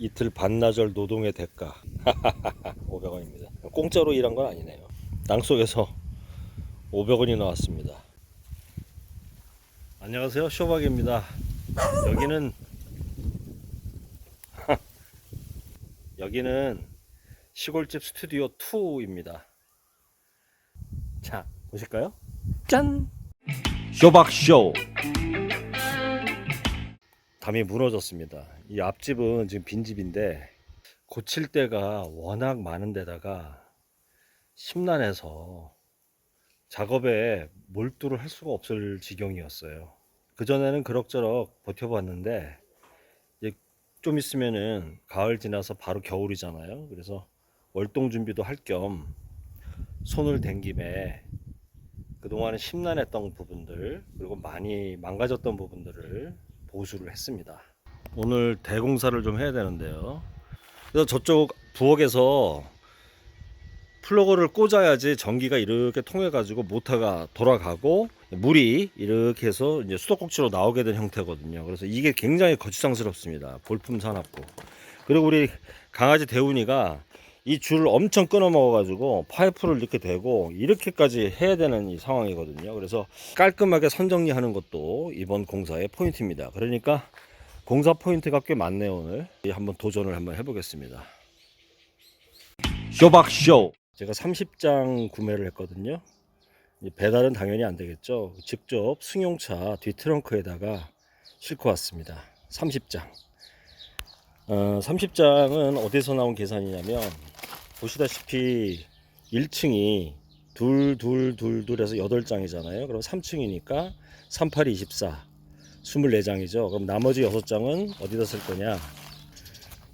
이틀 반나절 노동의 대가 500원입니다. 공짜로 일한 건 아니네요. 땅속에서 500원이 나왔습니다. 안녕하세요, 쇼박입니다. 여기는 여기는 시골집 스튜디오 2입니다. 자, 보실까요? 짠! 쇼박쇼! 담이 무너졌습니다. 이 앞집은 지금 빈집인데 고칠 데가 워낙 많은 데다가 심란해서 작업에 몰두를 할 수가 없을 지경이었어요. 그전에는 그럭저럭 버텨봤는데 이제 좀 있으면은 가을 지나서 바로 겨울이잖아요. 그래서 월동 준비도 할 겸 손을 댄 김에 그동안에 심란했던 부분들 그리고 많이 망가졌던 부분들을 보수를 했습니다. 오늘 대공사를 좀 해야 되는데요. 그래서 저쪽 부엌에서 플러그를 꽂아야지 전기가 이렇게 통해 가지고 모터가 돌아가고 물이 이렇게 해서 이제 수도꼭지로 나오게 된 형태거든요. 그래서 이게 굉장히 거추장스럽습니다. 볼품 사납고. 그리고 우리 강아지 대훈이가 이 줄을 엄청 끊어 먹어 가지고 파이프를 이렇게 대고 이렇게까지 해야 되는 이 상황이거든요. 그래서 깔끔하게 선정리하는 것도 이번 공사의 포인트입니다. 그러니까 공사 포인트가 꽤 많네요. 오늘 한번 도전을 한번 해보겠습니다. 쇼박쇼! 제가 30장 구매를 했거든요. 배달은 당연히 안 되겠죠. 직접 승용차 뒤 트렁크에다가 싣고 왔습니다. 30장. 30장은 어디서 나온 계산이냐면 보시다시피 1층이 둘에서 8장이잖아요. 그럼 3층이니까 38, 24 24장이죠. 그럼 나머지 6장은 어디다 쓸 거냐?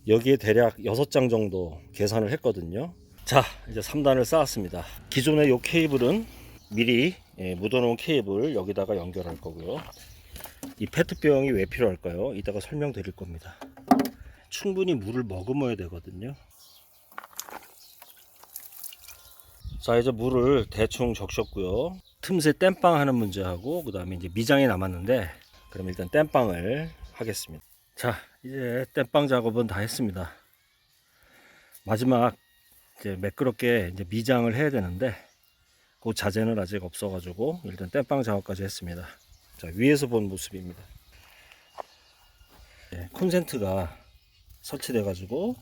여기에 대략 6장 정도 계산을 했거든요. 자, 이제 3단을 쌓았습니다. 기존의 이 케이블은 미리 묻어놓은 케이블 여기다가 연결할 거고요. 이 페트병이 왜 필요할까요? 이따가 설명드릴 겁니다. 충분히 물을 머금어야 되거든요. 자, 이제 물을 대충 적셨고요. 틈새 땜빵 하는 문제하고 그 다음에 이제 미장이 남았는데 그럼 일단 땜빵을 하겠습니다. 자, 이제 땜빵 작업은 다 했습니다. 마지막 이제 매끄럽게 이제 미장을 해야 되는데 그 자재는 아직 없어 가지고 일단 땜빵 작업까지 했습니다. 자, 위에서 본 모습입니다. 콘센트가 설치돼 가지고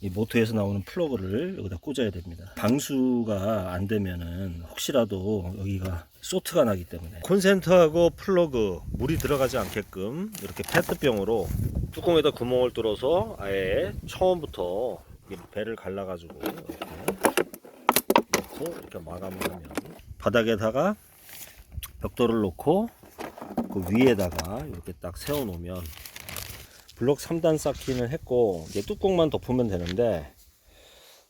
이 모터에서 나오는 플러그를 여기다 꽂아야 됩니다. 방수가 안 되면은 혹시라도 여기가 소트가 나기 때문에 콘센트하고 플러그 물이 들어가지 않게끔 이렇게 페트병으로 뚜껑에다 구멍을 뚫어서 아예 처음부터 배를 갈라 가지고 이렇게 넣고 이렇게 마감을 하면 바닥에다가 벽돌을 놓고 그 위에다가 이렇게 딱 세워 놓으면 블록 3단 쌓기는 했고 이제 뚜껑만 덮으면 되는데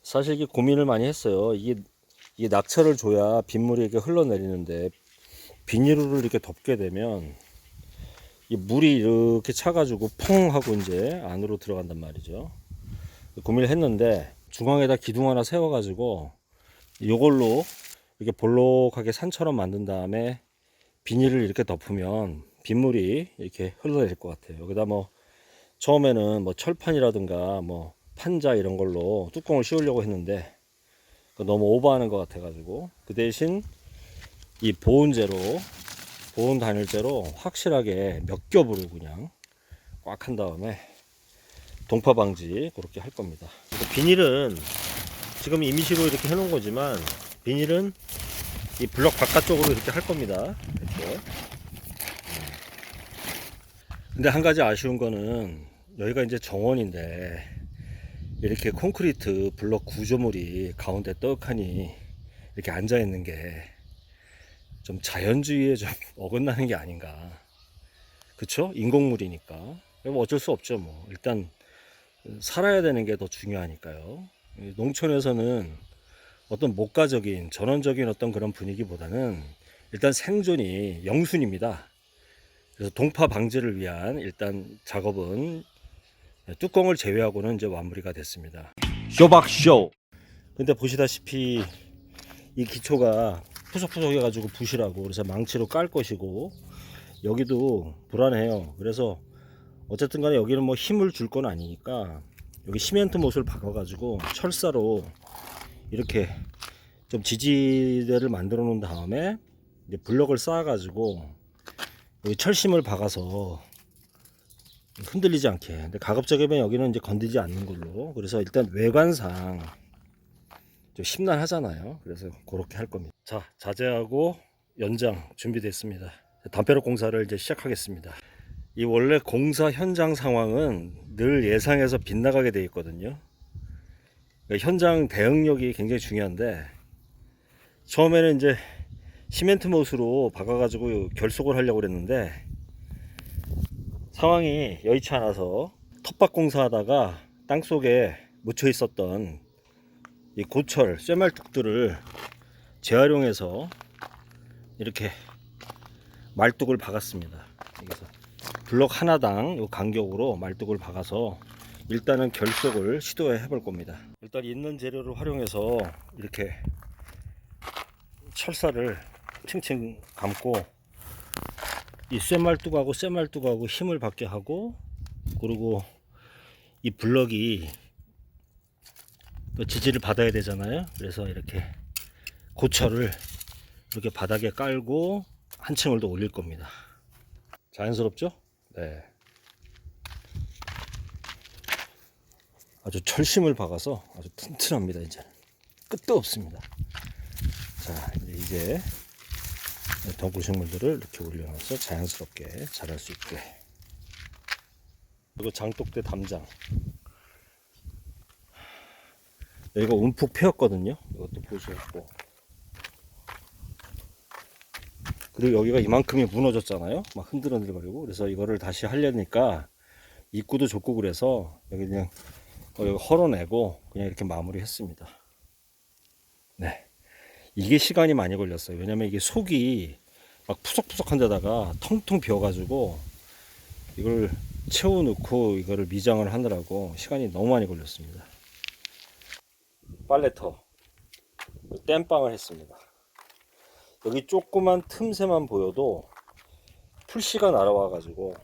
사실 이게 고민을 많이 했어요. 이게 낙차를 줘야 빗물이 이렇게 흘러내리는데 비닐로 이렇게 덮게 되면 이 물이 이렇게 차가지고 펑 하고 이제 안으로 들어간단 말이죠. 고민을 했는데 중앙에다 기둥 하나 세워 가지고 이걸로 이렇게 볼록하게 산처럼 만든 다음에 비닐을 이렇게 덮으면 빗물이 이렇게 흘러내릴 것 같아요. 여기다 뭐 처음에는 뭐 철판이라든가 뭐 판자 이런 걸로 뚜껑을 씌우려고 했는데 너무 오버하는 것 같아 가지고 그 대신 이 보온 단열재로 확실하게 몇 겹으로 그냥 꽉 한 다음에 동파 방지 그렇게 할 겁니다. 비닐은 지금 임시로 이렇게 해 놓은 거지만 비닐은 이 블럭 바깥쪽으로 이렇게 할 겁니다. 이렇게. 근데 한 가지 아쉬운 거는 여기가 이제 정원인데 이렇게 콘크리트 블럭 구조물이 가운데 떡하니 이렇게 앉아 있는 게 좀 자연주의에 좀 어긋나는 게 아닌가. 그쵸? 인공물이니까. 뭐 어쩔 수 없죠. 뭐 일단 살아야 되는 게 더 중요하니까요. 농촌에서는 어떤 목가적인 전원적인 어떤 그런 분위기보다는 일단 생존이 영순입니다. 그래서 동파 방지를 위한 일단 작업은 뚜껑을 제외하고는 이제 마무리가 됐습니다. 쇼박쇼! 근데 보시다시피 이 기초가 푸석푸석 해가지고 부시라고 그래서 망치로 깔 것이고 여기도 불안해요. 그래서 어쨌든 간에 여기는 뭐 힘을 줄 건 아니니까 여기 시멘트 못을 박아 가지고 철사로 이렇게 좀 지지대를 만들어 놓은 다음에 이제 블럭을 쌓아 가지고 여기 철심을 박아서 흔들리지 않게. 근데 가급적이면 여기는 이제 건들지 않는 걸로. 그래서 일단 외관상 좀 심란하잖아요. 그래서 그렇게 할 겁니다. 자, 자재하고 연장 준비됐습니다. 담벼락 공사를 이제 시작하겠습니다. 이 원래 공사 현장 상황은 늘 예상해서 빗나가게 되어 있거든요. 그러니까 현장 대응력이 굉장히 중요한데, 처음에는 이제 시멘트 못으로 박아가지고 결속을 하려고 그랬는데 상황이 여의치 않아서 텃밭 공사하다가 땅속에 묻혀 있었던 이 고철 쇠말뚝들을 재활용해서 이렇게 말뚝을 박았습니다. 여기서 블럭 하나당 이 간격으로 말뚝을 박아서 일단은 결속을 시도해 볼 겁니다. 일단 있는 재료를 활용해서 이렇게 철사를 층층 감고 이 쇠말뚝하고 힘을 받게 하고, 그리고 이 블럭이 또 지지를 받아야 되잖아요. 그래서 이렇게 고철을 이렇게 바닥에 깔고 한 층을 더 올릴 겁니다. 자연스럽죠? 네. 아주 철심을 박아서 아주 튼튼합니다. 이제 끝도 없습니다. 자, 이제 덩굴식물들을 이렇게 올려놔서 자연스럽게 자랄 수 있게. 그리고 장독대 담장, 여기가 움푹 패였거든요. 이것도 보수했고, 그리고 여기가 이만큼이 무너졌잖아요. 막 흔들흔들거리고. 그래서 이거를 다시 하려니까 입구도 좁고 그래서 여기 그냥 여기 헐어내고 그냥 이렇게 마무리했습니다. 네, 이게 시간이 많이 걸렸어요. 왜냐면 이게 속이 막 푸석푸석한 데다가 텅텅 비어가지고 이걸 채워놓고 이거를 미장을 하느라고 시간이 너무 많이 걸렸습니다. 빨래터 땜빵을 했습니다. 여기 조그만 틈새만 보여도 풀씨가 날아와 가지고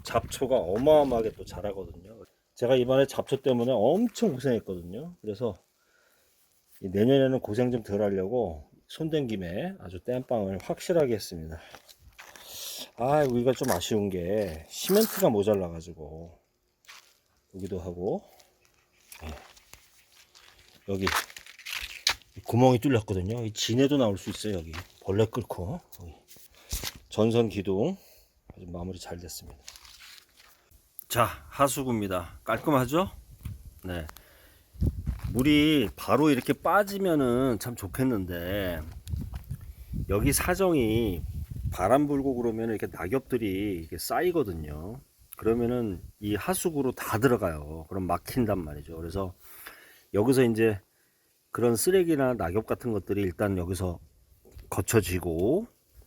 잡초가 어마어마하게 또 자라거든요. 제가 이번에 잡초 때문에 엄청 고생했거든요. 그래서 내년에는 고생 좀 덜 하려고 손댄 김에 아주 땜빵을 확실하게 했습니다. 아, 여기가 좀 아쉬운 게 시멘트가 모자라 가지고 여기도 하고, 여기 구멍이 뚫렸거든요. 이 진해도 나올 수 있어요. 여기 벌레 끓고. 여기 전선 기둥 아주 마무리 잘 됐습니다. 자, 하수구입니다. 깔끔하죠? 네. 물이 바로 이렇게 빠지면은 참 좋겠는데, 여기 사정이 바람 불고 그러면 이렇게 낙엽들이 이렇게 쌓이거든요. 그러면은 이 하수구로 다 들어가요. 그럼 막힌단 말이죠. 그래서 여기서 이제 그런 쓰레기나 낙엽 같은 것들이 일단 여기서 거쳐지고,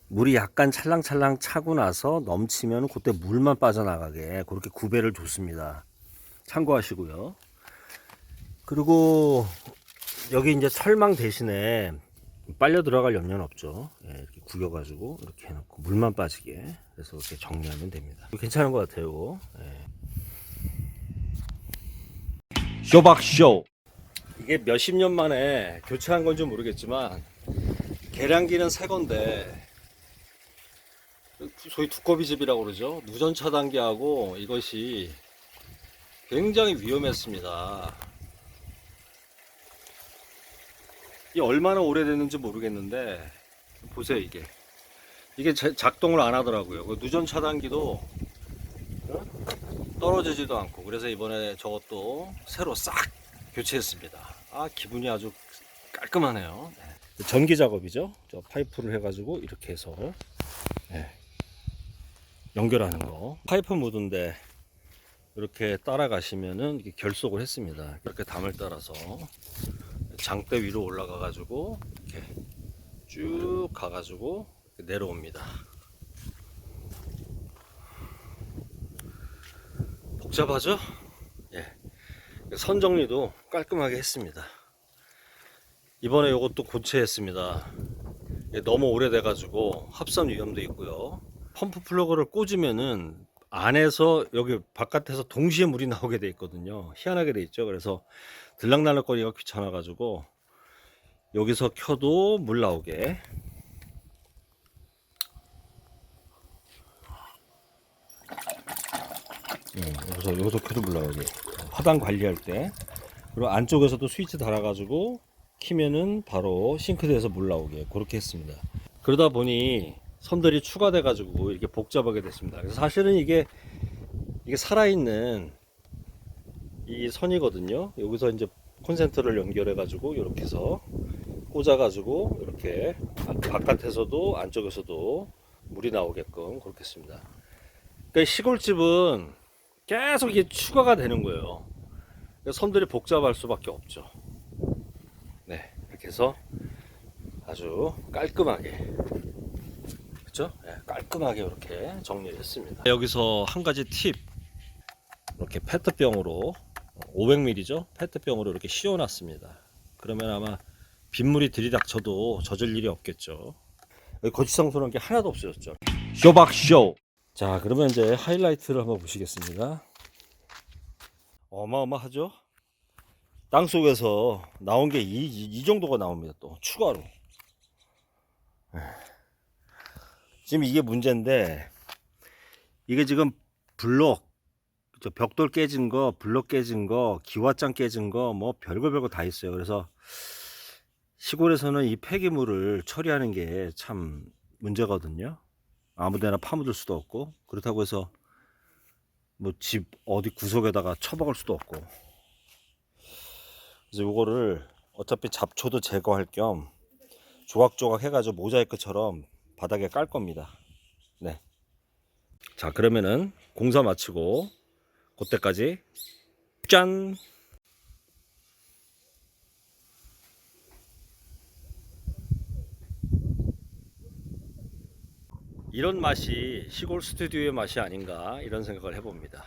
물이 약간 찰랑찰랑 차고 나서 넘치면 그때 물만 빠져나가게 그렇게 구배를 줬습니다. 참고하시고요. 그리고 여기 이제 철망 대신에 빨려 들어갈 염려는 없죠. 예, 이렇게 구겨가지고 이렇게 해놓고 물만 빠지게, 그래서 이렇게 정리하면 됩니다. 괜찮은 것 같아요. 예. 쇼박쇼. 이게 몇십 년 만에 교체한 건지 모르겠지만 계량기는 새 건데, 소위 두꺼비집이라고 그러죠. 누전 차단기하고 이것이 굉장히 위험했습니다. 이게 얼마나 오래됐는지 모르겠는데 보세요. 이게 작동을 안 하더라고요. 그 누전 차단기도 떨어지지도 않고. 그래서 이번에 저것도 새로 싹 교체했습니다. 아, 기분이 아주 깔끔하네요. 네. 전기 작업이죠. 저 파이프를 해가지고 이렇게 해서, 네, 연결하는 거. 파이프 묻은데 이렇게 따라가시면은 이렇게 결속을 했습니다. 이렇게 담을 따라서 장대 위로 올라가 가지고 이렇게 쭉 가가지고 내려옵니다. 복잡하죠? 예. 선 정리도 깔끔하게 했습니다. 이번에 이것도 교체했습니다. 너무 오래돼 가지고 합선 위험도 있고요. 펌프 플러그를 꽂으면은 안에서 여기 바깥에서 동시에 물이 나오게 돼 있거든요. 희한하게 돼 있죠. 그래서 들락날락거리가 귀찮아 가지고 여기서 켜도 물 나오게. 여기서 켜도 물 나오게. 화단 관리할 때. 그리고 안쪽에서도 스위치 달아 가지고 키면은 바로 싱크대에서 물 나오게 그렇게 했습니다. 그러다 보니 선들이 추가돼 가지고 이렇게 복잡하게 됐습니다. 그래서 사실은 이게 살아있는 이 선이거든요. 여기서 이제 콘센트를 연결해 가지고 이렇게 해서 꽂아 가지고 이렇게 바깥에서도 안쪽에서도 물이 나오게끔 그렇게 했습니다. 그러니까 시골집은 계속 이게 추가가 되는 거예요. 선들이 복잡할 수밖에 없죠. 네, 이렇게 해서 아주 깔끔하게, 그렇죠? 네, 깔끔하게 이렇게 정리를 했습니다. 여기서 한 가지 팁, 이렇게 페트병으로 500ml죠? 페트병으로 이렇게 씌워놨습니다. 그러면 아마 빗물이 들이닥쳐도 젖을 일이 없겠죠. 여기 거치장소라는 게 하나도 없어졌죠. 쇼박쇼. 자, 그러면 이제 하이라이트를 한번 보시겠습니다. 어마어마하죠? 땅속에서 나온 게 이 정도가 나옵니다. 또 추가로. 지금 이게 문제인데, 이게 지금 블록, 벽돌 깨진 거, 블록 깨진 거, 기와장 깨진 거, 뭐 별거 다 있어요. 그래서 시골에서는 이 폐기물을 처리하는 게 참 문제거든요. 아무데나 파묻을 수도 없고, 그렇다고 해서 뭐 집 어디 구석에다가 처박을 수도 없고. 그래서 요거를 어차피 잡초도 제거할 겸 조각조각 해가지고 모자이크처럼 바닥에 깔 겁니다. 네. 자, 그러면은 공사 마치고 그때까지 짠! 이런 맛이 시골 스튜디오의 맛이 아닌가 이런 생각을 해봅니다.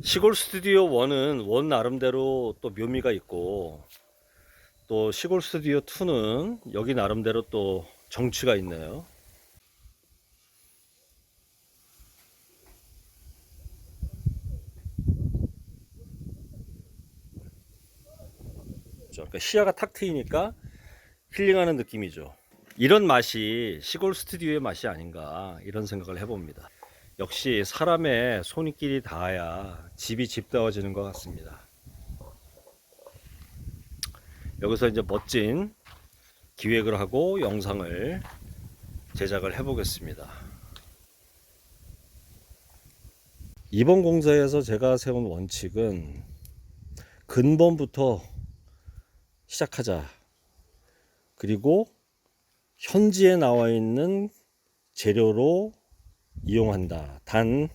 시골 스튜디오 1은 원 나름대로 또 묘미가 있고, 또 시골 스튜디오 2는 여기 나름대로 또 정취가 있네요. 그러니까 시야가 탁 트이니까 힐링하는 느낌이죠. 이런 맛이 시골 스튜디오의 맛이 아닌가 이런 생각을 해봅니다. 역시 사람의 손길이 닿아야 집이 집다워지는 것 같습니다. 여기서 이제 멋진 기획을 하고 영상을 제작을 해 보겠습니다. 이번 공사에서 제가 세운 원칙은 근본부터 시작하자. 그리고 현지에 나와 있는 재료로 이용한다. 단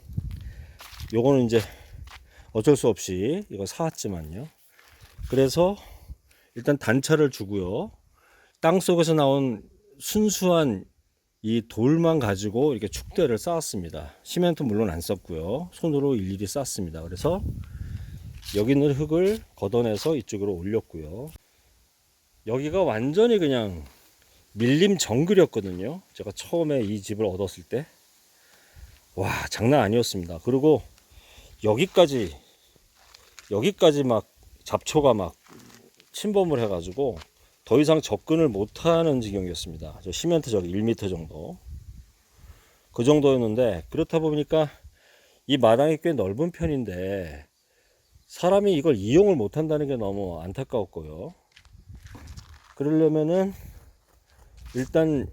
요거는 이제 어쩔 수 없이 이거 사왔지만요. 그래서 일단 단차를 주고요. 땅 속에서 나온 순수한 이 돌만 가지고 이렇게 축대를 쌓았습니다. 시멘트 물론 안 썼고요. 손으로 일일이 쌓습니다. 그래서 여기 있는 흙을 걷어내서 이쪽으로 올렸고요. 여기가 완전히 그냥 밀림 정글이었거든요. 제가 처음에 이 집을 얻었을 때. 와, 장난 아니었습니다. 그리고 여기까지 막 잡초가 막 침범을 해가지고 더 이상 접근을 못하는 지경이었습니다. 저 시멘트 저기 1m 정도. 그 정도였는데, 그렇다 보니까 이 마당이 꽤 넓은 편인데 사람이 이걸 이용을 못한다는 게 너무 안타까웠고요. 그러려면은 일단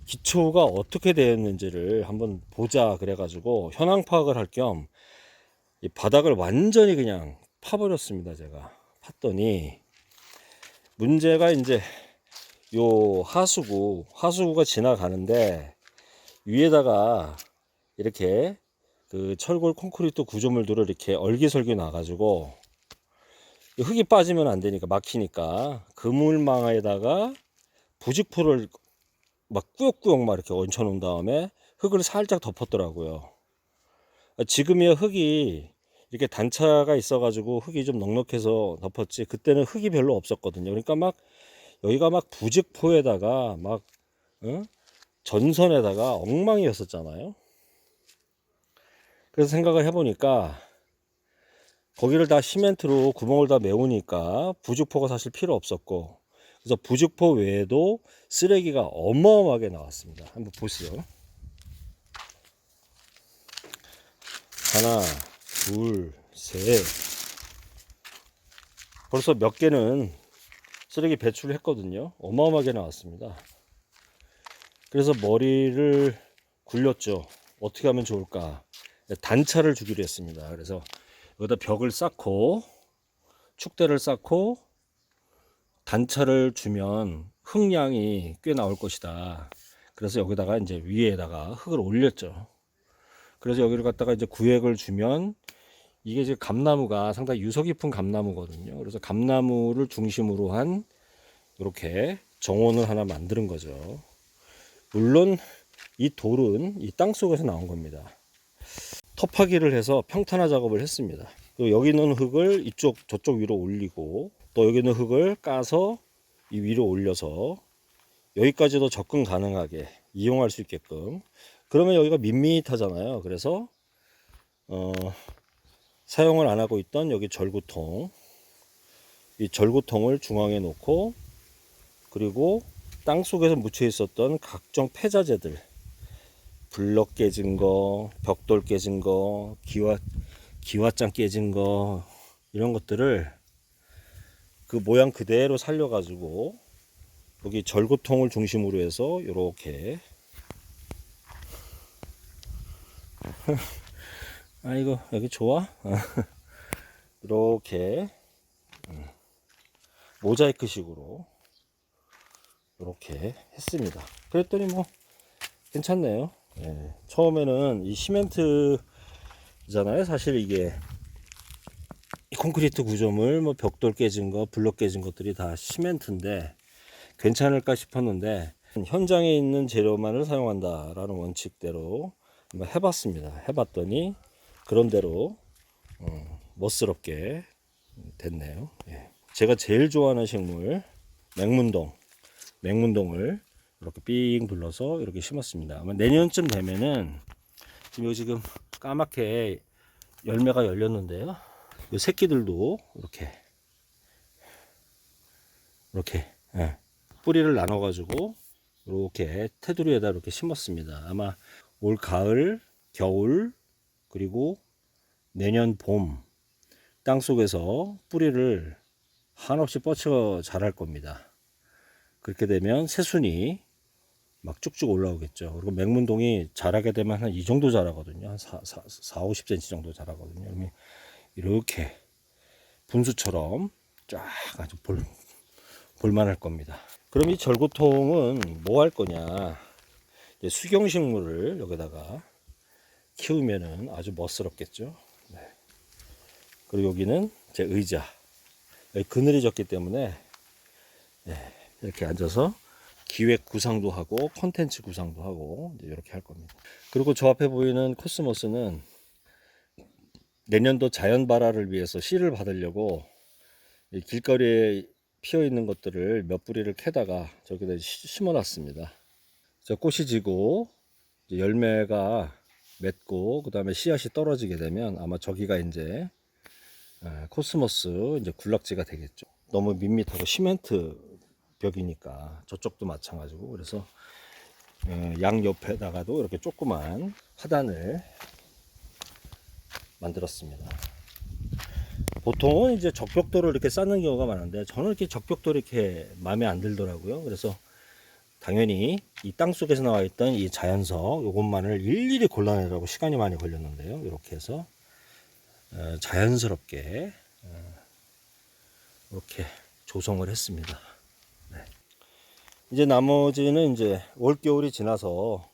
기초가 어떻게 되었는지를 한번 보자 그래가지고 현황 파악을 할 겸 이 바닥을 완전히 그냥 파버렸습니다. 제가 팠더니 문제가 이제 요 하수구가 지나가는데 위에다가 이렇게 그 철골 콘크리트 구조물들을 이렇게 얼기설기 놔가지고 흙이 빠지면 안 되니까 막히니까 그물망에다가 부직포를 막 꾸역꾸역 막 이렇게 얹혀 놓은 다음에 흙을 살짝 덮었더라고요. 지금이야 흙이 이렇게 단차가 있어 가지고 흙이 좀 넉넉해서 덮었지, 그때는 흙이 별로 없었거든요. 그러니까 막 여기가 막 부직포에다가 막 전선에다가 엉망이었었잖아요. 그래서 생각을 해보니까 거기를 다 시멘트로 구멍을 다 메우니까 부직포가 사실 필요 없었고, 그래서 부직포 외에도 쓰레기가 어마어마하게 나왔습니다. 한번 보세요. 하나, 둘, 셋. 벌써 몇 개는 쓰레기 배출을 했거든요. 어마어마하게 나왔습니다. 그래서 머리를 굴렸죠. 어떻게 하면 좋을까? 단차를 주기로 했습니다. 그래서 여기다 벽을 쌓고 축대를 쌓고 단차를 주면 흙량이 꽤 나올 것이다. 그래서 여기다가 이제 위에다가 흙을 올렸죠. 그래서 여기를 갖다가 이제 구획을 주면 이게 이제 감나무가 상당히 유서 깊은 감나무거든요. 그래서 감나무를 중심으로 한 이렇게 정원을 하나 만드는 거죠. 물론 이 돌은 이 땅 속에서 나온 겁니다. 터파기를 해서 평탄화 작업을 했습니다. 그리고 여기 있는 흙을 이쪽 저쪽 위로 올리고, 또 여기 있는 흙을 까서 이 위로 올려서 여기까지도 접근 가능하게 이용할 수 있게끔. 그러면 여기가 밋밋하잖아요. 그래서 사용을 안 하고 있던 여기 절구통, 이 절구통을 중앙에 놓고, 그리고 땅 속에서 묻혀 있었던 각종 폐자재들, 블럭 깨진 거, 벽돌 깨진 거, 기와장 깨진 거, 이런 것들을 그 모양 그대로 살려가지고 여기 절구통을 중심으로 해서 이렇게 아이고 여기 좋아? 이렇게 모자이크 식으로 이렇게 했습니다. 그랬더니 뭐 괜찮네요. 예. 처음에는 이 시멘트잖아요. 사실 이게 이 콘크리트 구조물, 뭐 벽돌 깨진 거, 블럭 깨진 것들이 다 시멘트인데 괜찮을까 싶었는데, 현장에 있는 재료만을 사용한다라는 원칙대로 한번 해봤습니다. 해봤더니 그런대로 멋스럽게 됐네요. 예. 제가 제일 좋아하는 식물 맹문동을 이렇게 삥 둘러서 이렇게 심었습니다. 아마 내년쯤 되면은 지금 까맣게 열매가 열렸는데요. 이 새끼들도 이렇게 예, 뿌리를 나눠 가지고 이렇게 테두리에다 이렇게 심었습니다. 아마 올 가을, 겨울, 그리고 내년 봄 땅속에서 뿌리를 한없이 뻗쳐 자랄 겁니다. 그렇게 되면 새순이 막 쭉쭉 올라오겠죠. 그리고 맹문동이 자라게 되면 한 이 정도 자라거든요. 한 50cm 정도 자라거든요. 그러면 이렇게 분수처럼 쫙 아주 볼만할 겁니다. 그럼 이 절구통은 뭐 할 거냐? 수경식물을 여기다가 키우면은 아주 멋스럽겠죠. 네. 그리고 여기는 제 의자. 여기 그늘이 졌기 때문에 네, 이렇게 앉아서 기획 구상도 하고 콘텐츠 구상도 하고 이렇게 할 겁니다. 그리고 저 앞에 보이는 코스모스는 내년도 자연 발화를 위해서 씨를 받으려고 길거리에 피어 있는 것들을 몇 뿌리를 캐다가 저기다 심어 놨습니다. 저 꽃이 지고 열매가 맺고 그 다음에 씨앗이 떨어지게 되면 아마 저기가 이제 코스모스 이제 군락지가 되겠죠. 너무 밋밋하고 시멘트 벽이니까 저쪽도 마찬가지고, 그래서 양 옆에다가도 이렇게 조그만 화단을 만들었습니다. 보통은 이제 적벽돌을 이렇게 쌓는 경우가 많은데 저는 이렇게 적벽돌이 이렇게 마음에 안 들더라고요. 그래서 당연히 이 땅 속에서 나와 있던 이 자연석 요것만을 일일이 골라내라고 시간이 많이 걸렸는데요. 이렇게 해서 자연스럽게 이렇게 조성을 했습니다. 네. 이제 나머지는 이제 올 겨울이 지나서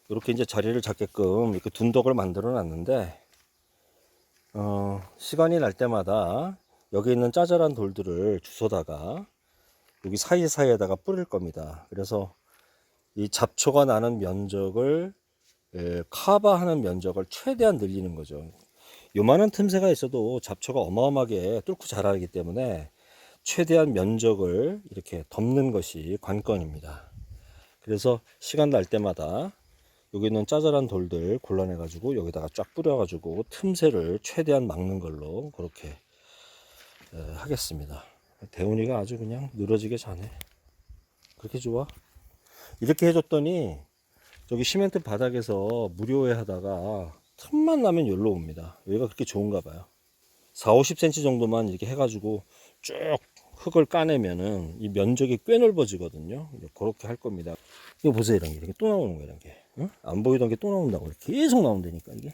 이렇게 이제 자리를 잡게끔 이렇게 둔덕을 만들어 놨는데, 시간이 날 때마다 여기 있는 짜잘한 돌들을 주워다가 여기 사이사이에다가 뿌릴 겁니다. 그래서 이 잡초가 나는 면적을 커버하는 면적을 최대한 늘리는 거죠. 요만한 틈새가 있어도 잡초가 어마어마하게 뚫고 자라기 때문에 최대한 면적을 이렇게 덮는 것이 관건입니다. 그래서 시간 날 때마다 여기 있는 짜잘한 돌들 골라내 가지고 여기다가 쫙 뿌려 가지고 틈새를 최대한 막는 걸로 그렇게 하겠습니다. 대훈이가 아주 그냥 늘어지게 자네. 그렇게 좋아? 이렇게 해줬더니 저기 시멘트 바닥에서 무료회 하다가 틈만 나면 여기로 옵니다. 여기가 그렇게 좋은가 봐요. 4, 50cm 정도만 이렇게 해가지고 쭉 흙을 까내면은 이 면적이 꽤 넓어지거든요. 그렇게 할 겁니다. 이거 보세요. 이렇게 또 나오는 거야, 이런 게. 응? 안 보이던 게 또 나온다고. 이렇게 계속 나온다니까, 이게.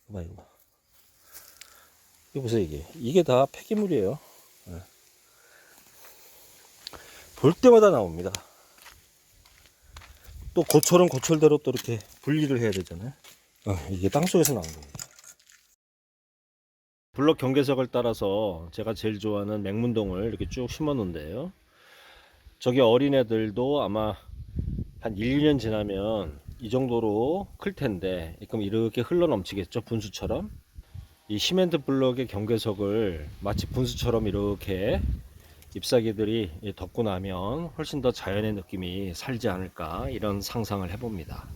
이거 봐, 이거 봐. 이거 보세요, 이게 다 폐기물이에요. 네. 볼 때마다 나옵니다. 또 고철은 고철대로 또 이렇게 분리를 해야 되잖아요. 이게 땅속에서 나온 겁니다. 블럭 경계석을 따라서 제가 제일 좋아하는 맹문동을 이렇게 쭉 심어 놓은데요. 저기 어린애들도 아마 한 1, 2년 지나면 이 정도로 클 텐데, 그럼 이렇게 흘러 넘치겠죠, 분수처럼. 이 시멘트 블럭의 경계석을 마치 분수처럼 이렇게 잎사귀들이 덮고 나면 훨씬 더 자연의 느낌이 살지 않을까, 이런 상상을 해봅니다.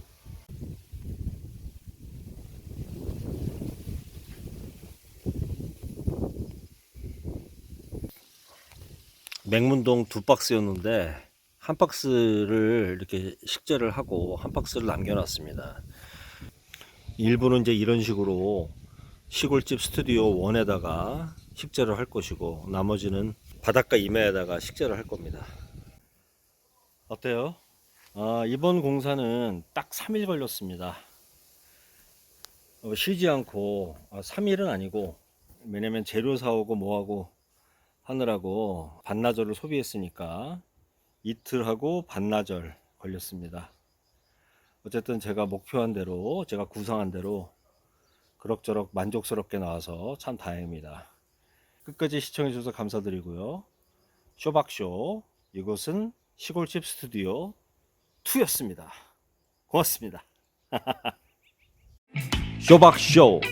맹문동 2박스였는데 한 박스를 이렇게 식재를 하고 한 박스를 남겨놨습니다. 일부는 이제 이런 식으로 시골집 스튜디오 1에다가 식재를 할 것이고, 나머지는 바닷가 임야에다가 식재를 할 겁니다. 어때요? 이번 공사는 딱 3일 걸렸습니다. 쉬지 않고, 3일은 아니고, 왜냐면 재료 사오고 뭐하고 하느라고 반나절을 소비했으니까 이틀하고 반나절 걸렸습니다. 어쨌든 제가 목표한 대로, 제가 구상한 대로 그럭저럭 만족스럽게 나와서 참 다행입니다. 끝까지 시청해 주셔서 감사드리고요. 쇼박쇼, 이곳은 시골집 스튜디오 2였습니다. 고맙습니다. 쇼박쇼.